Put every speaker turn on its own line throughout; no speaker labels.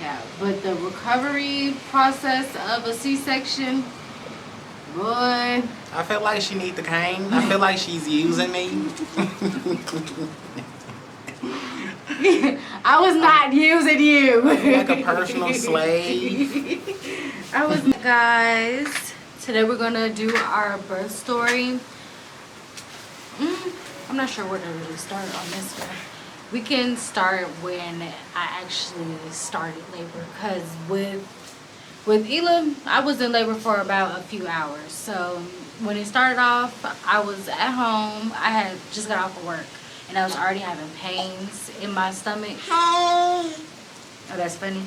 Yeah, but the recovery process of a C-section, boy.
I feel like she need the cane. I feel like she's using me.
I was not using you.
Like a personal slave.
I was, guys. Today we're gonna do our birth story. I'm not sure where to really start on this one. We can start when I actually started labor, because with Eila, I was in labor for about a few hours. So when it started off, I was at home. I had just got off of work, and I was already having pains in my stomach. Oh, that's funny.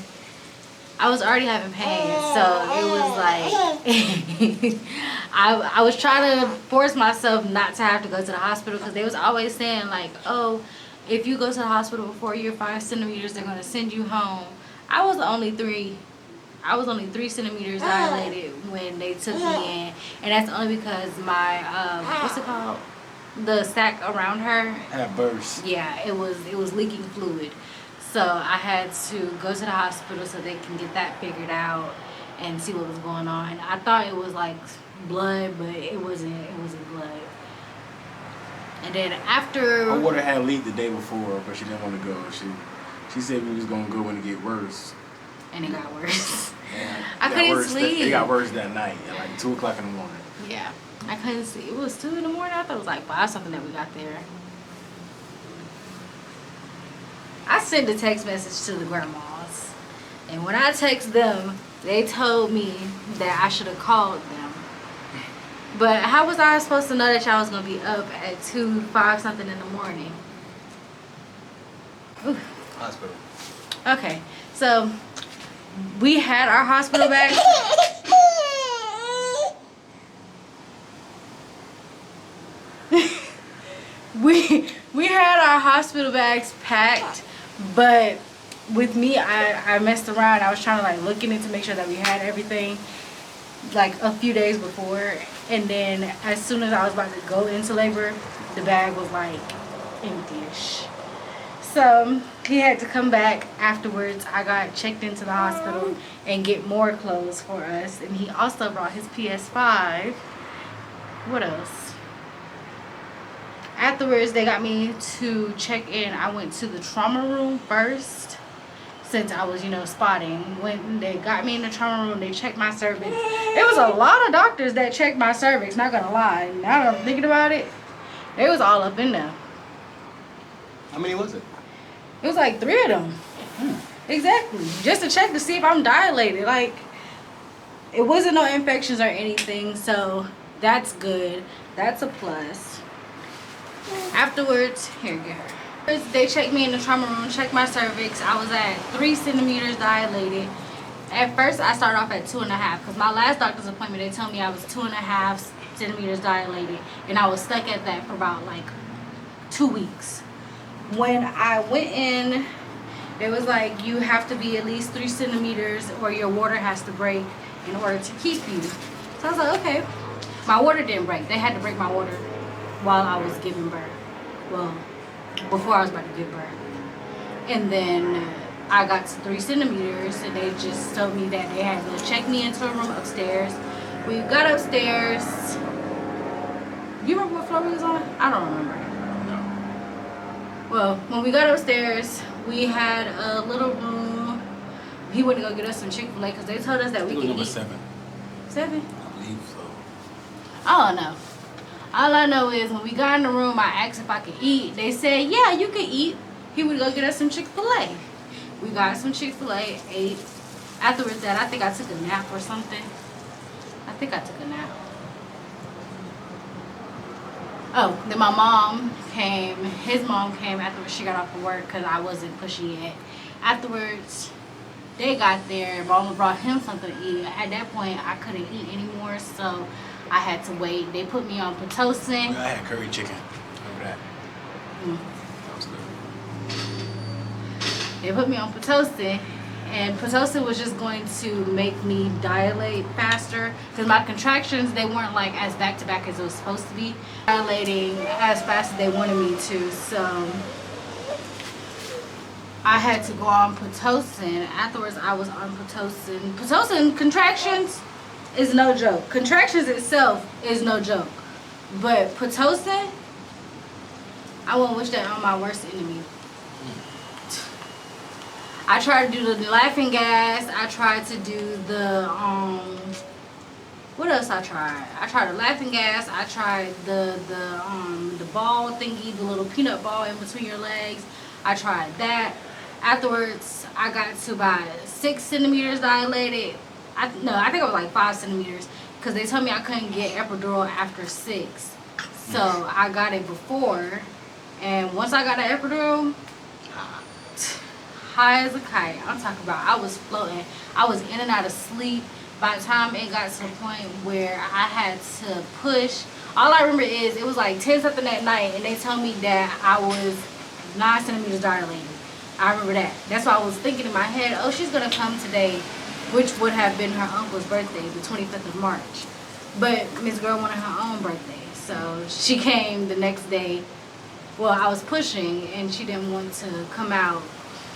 I was already having pain, so it was like I was trying to force myself not to have to go to the hospital, because they was always saying like, oh, if you go to the hospital before you're 5 centimeters, they're gonna send you home. I was only 3 centimeters dilated when they took me in, and that's only because my what's it called, the sac around her
had burst.
Yeah, it was leaking fluid. So I had to go to the hospital so they can get that figured out and see what was going on. I thought it was like blood, but it wasn't blood. And then after,
My water had leaked the day before, but she didn't want to go. She said we was gonna go when it get worse.
And it got worse.
Yeah,
I couldn't sleep.
It got worse that night at like 2 o'clock in the morning.
Yeah, I couldn't sleep. It was 2 in the morning. I thought it was like 5 something that we got there. I sent a text message to the grandmas, and when I text them, they told me that I should have called them. But how was I supposed to know that y'all was gonna be up at 2, 5 something in the morning? Ooh.
Hospital.
Okay, so we had our hospital bags. we had our hospital bags packed, but with me, I messed around. I was trying to like look in it to make sure that we had everything like a few days before, and then as soon as I was about to go into labor, the bag was like empty-ish. So he had to come back afterwards. I got checked into the hospital and get more clothes for us, and he also brought his PS5. What else? Afterwards, they got me to check in. I went to the trauma room first, since I was, spotting. When they got me in the trauma room, they checked my cervix. It was a lot of doctors that checked my cervix, not gonna lie. Now that I'm thinking about it, they was all up in there.
How many was it?
It was like 3 of them. Exactly. Just to check to see if I'm dilated. Like, it wasn't no infections or anything, so that's good. That's a plus. Afterwards, here, get her. They checked me in the trauma room, checked my cervix. I was at 3 centimeters dilated. At first, I started off at 2.5, because my last doctor's appointment, they told me I was 2.5 centimeters dilated, and I was stuck at that for about like 2 weeks. When I went in, it was like, you have to be at least 3 centimeters or your water has to break in order to keep you. So I was like, okay. My water didn't break. They had to break my water while I was giving birth. Well, before I was about to give birth. And then I got to 3 centimeters, and they just told me that they had to check me into a room upstairs. We got upstairs. You remember what floor we was on? I don't remember. Well, when we got upstairs, we had a little room. He went to go get us some Chick-fil-A, because they told us that we could eat.
7.
7?
I believe so.
I don't know. All I know is when we got in the room, I asked if I could eat. They said, yeah, you could eat. He would go get us some Chick-fil-A. We got some Chick-fil-A, ate. Afterwards that, I think I took a nap or something. I think I took a nap. Oh, then my mom came. His mom came after she got off of work, because I wasn't pushing yet. Afterwards, they got there. Mama brought him something to eat. At that point, I couldn't eat anymore, so I had to wait. They put me on Pitocin.
I had curry chicken. Remember that? That was good.
They put me on Pitocin, and Pitocin was just going to make me dilate faster, because my contractions, they weren't like as back to back as it was supposed to be, dilating as fast as they wanted me to. So I had to go on Pitocin. Afterwards, I was on Pitocin. Pitocin contractions is no joke. Contractions itself is no joke. But Pitocin, I wouldn't wish that on my worst enemy. I tried to do the laughing gas. I tried to do the what else I tried? I tried the laughing gas. I tried the ball thingy, the little peanut ball in between your legs. I tried that. Afterwards, I got to about 6 centimeters dilated. I think it was like 5 centimeters because they told me I couldn't get epidural after 6. So I got it before, and once I got the epidural, high as a kite. I'm talking about I was floating. I was in and out of sleep. By the time it got to the point where I had to push, all I remember is it was like 10 something at night, and they told me that I was 9 centimeters dilated. I remember that. That's why I was thinking in my head, oh, she's gonna come today, which would have been her uncle's birthday, the 25th of March. But Miss Girl wanted her own birthday, so she came the next day. Well, I was pushing, and she didn't want to come out.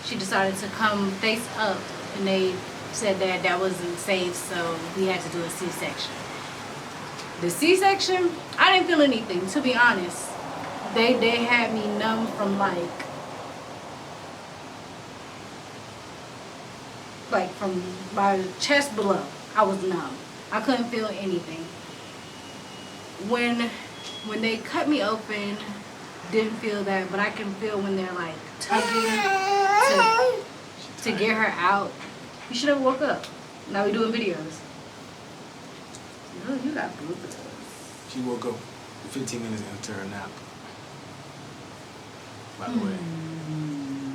She decided to come face up, and they said that that wasn't safe, so we had to do a C-section. The C-section, I didn't feel anything, to be honest. They had me numb from like from my chest below. I was numb. I couldn't feel anything. When they cut me open, didn't feel that, but I can feel when they're like tugging to get her out. You should have woke up. Now we doing videos. Oh, you got bloopers.
She woke up 15 minutes into her nap. By the way.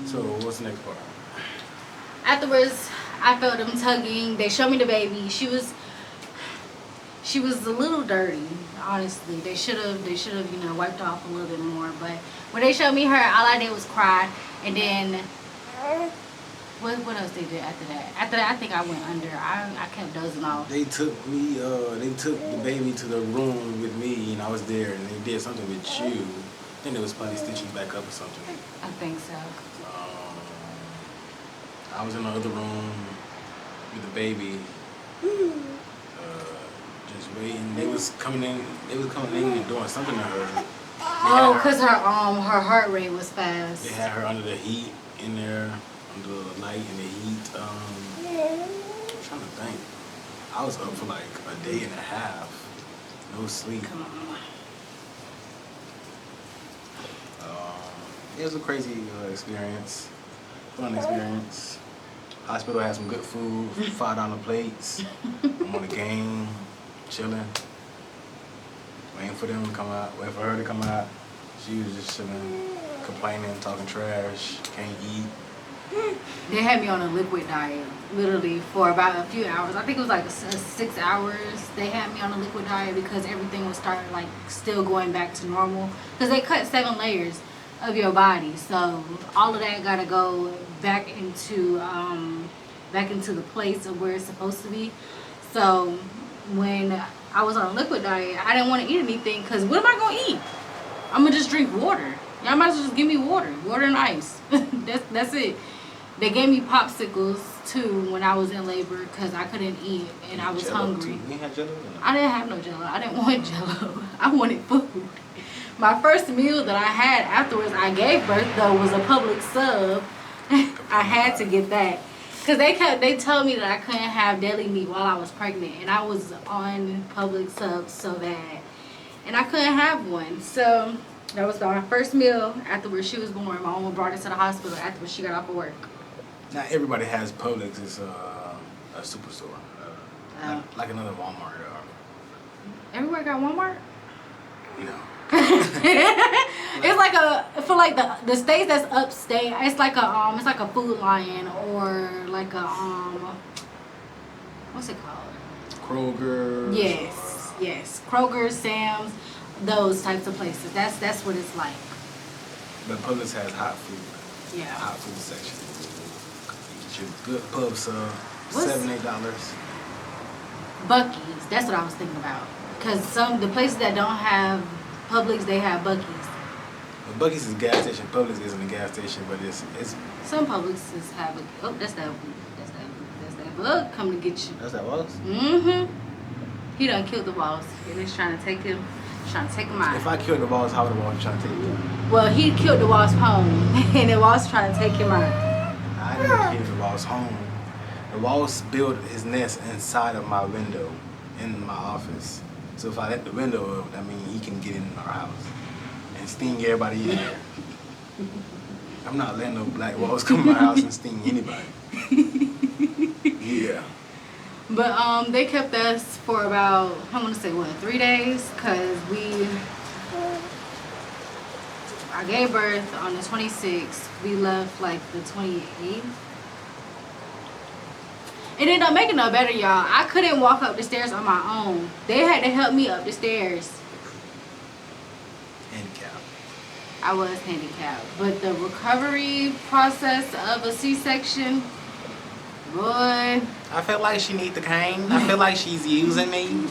So what's the next part?
Afterwards, I felt them tugging. They showed me the baby. She was a little dirty, honestly. They should have, wiped off a little bit more. But when they showed me her, all I did was cry. And then what else they did after that? After that, I think I went under. I kept dozing off.
They took the baby to the room with me, and I was there, and they did something with you. I think they was probably stitching you back up or something.
I think so.
I was in the other room with the baby, just waiting. They was coming in and doing something to her.
Oh, because her heart rate was fast.
They had her under the heat in there, under the light and the heat. I'm trying to think. I was up for like a day and a half, no sleep.
Come on.
It was a crazy experience, fun experience. Hospital had some good food, $5 plates. I'm on the game, chilling, waiting for them to come out, waiting for her to come out. She was just chilling, complaining, talking trash, can't eat.
They had me on a liquid diet, literally, for about a few hours. I think it was like 6 hours. They had me on a liquid diet because everything was starting, like, still going back to normal. Because they cut 7 layers of your body, so all of that gotta go back into the place of where it's supposed to be. So when I was on a liquid diet, I didn't want to eat anything because what am I gonna eat? I'm gonna just drink water. Y'all might as well just give me water and ice. that's it. They gave me popsicles too when I was in labor because I couldn't eat and I was
Jello
hungry.
Too. You had Jello?
I didn't have no Jello. I didn't want Jello. I wanted food. My first meal that I had afterwards I gave birth though was a public sub. I had to get that because they told me that I couldn't have deli meat while I was pregnant, and I was on public sub so bad, and I couldn't have one. So that was my first meal afterwards she was born. My mama brought her to the hospital afterwards she got off of work.
Not everybody has Publix. It's a superstore, like another Walmart.
Everywhere got Walmart?
No.
It's like for like the states that's upstate. It's like a Food Lion or like a what's it called?
Kroger.
Yes. Kroger, Sam's, those types of places. That's what it's like.
But Publix has hot food.
Yeah.
Hot food section. You get your good pub sub, $7-8.
Buc-ee's. That's what I was thinking about. Cause the places that don't have Publix, they have Buc-ee's.
But Buc-ee's is a gas station. Publix isn't a gas station, but it's
Some Publixes have a. Oh, that's that bug coming to get you.
that's that was.
He done killed the boss, and he's trying to take him. Trying to take him out.
If I killed the boss, how would the boss trying to take me?
Well, he killed the boss home, and the boss trying to take him out.
I didn't kill the boss home. The boss built his nest inside of my window in my office. So if I let the window up, that means he can get in our house and sting everybody in there. I'm not letting no black walls come to my house and sting anybody. Yeah.
But they kept us for about, I want to say what, 3 days, cause I gave birth on the 26th. We left like the 28th. It ended up making no better, y'all. I couldn't walk up the stairs on my own. They had to help me up the stairs.
Handicapped.
I was handicapped, but the recovery process of a C-section, boy.
I feel like she needs the cane. I feel like she's using me.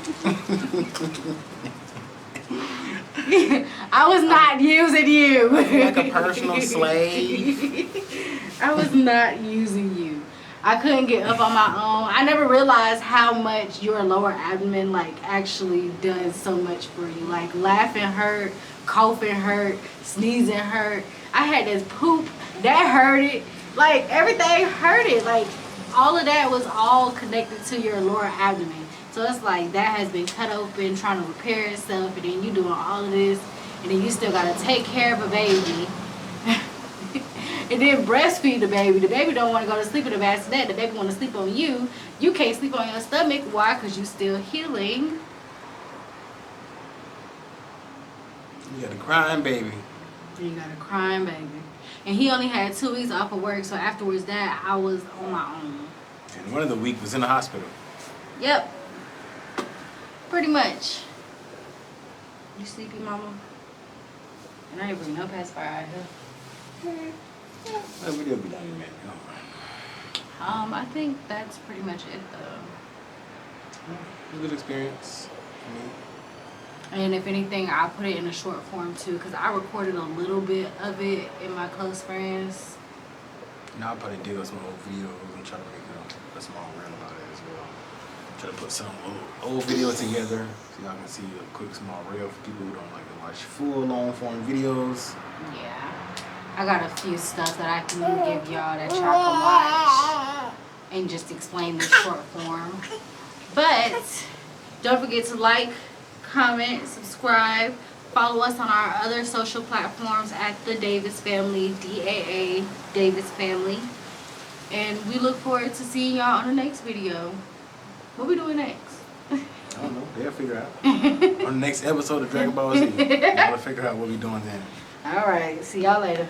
I was not using you.
Like a personal slave.
I was not using you. I couldn't get up on my own. I never realized how much your lower abdomen like actually does so much for you. Like laughing hurt, coughing hurt, sneezing hurt. I had this poop that hurted. Like everything hurted. Like all of that was all connected to your lower abdomen. So it's like that has been cut open, trying to repair itself, and then you doing all of this, and then you still gotta take care of a baby. And then breastfeed the baby. The baby don't want to go to sleep in the bassinet. The baby want to sleep on you. You can't sleep on your stomach. Why? Because you still healing.
You got a crying baby.
You got a crying baby. And he only had 2 weeks off of work, so afterwards that, I was on my own.
And one of the week was in the hospital.
Yep. Pretty much. You sleepy, mama? And I ain't bring no pacifier out here.
What video be done in a minute?
I think that's pretty much it, though.
It was a good experience for me.
And if anything, I'll put it in a short form, too, because I recorded a little bit of it in my close friends.
And I'll probably dig up some old videos and try to make a small reel about it as well. Try to put some old video together so y'all can see a quick small reel for people who don't like to watch full long form videos.
Yeah. I got a few stuff that I can give y'all that y'all can watch and just explain the short form. But don't forget to like, comment, subscribe, follow us on our other social platforms at the Davis Family, DAA Davis Family. And we look forward to seeing y'all on the next video. What we doing next?
I don't know. They'll figure out. On the next episode of Dragon Ball Z, y'all will figure out what we doing then.
All right. See y'all later.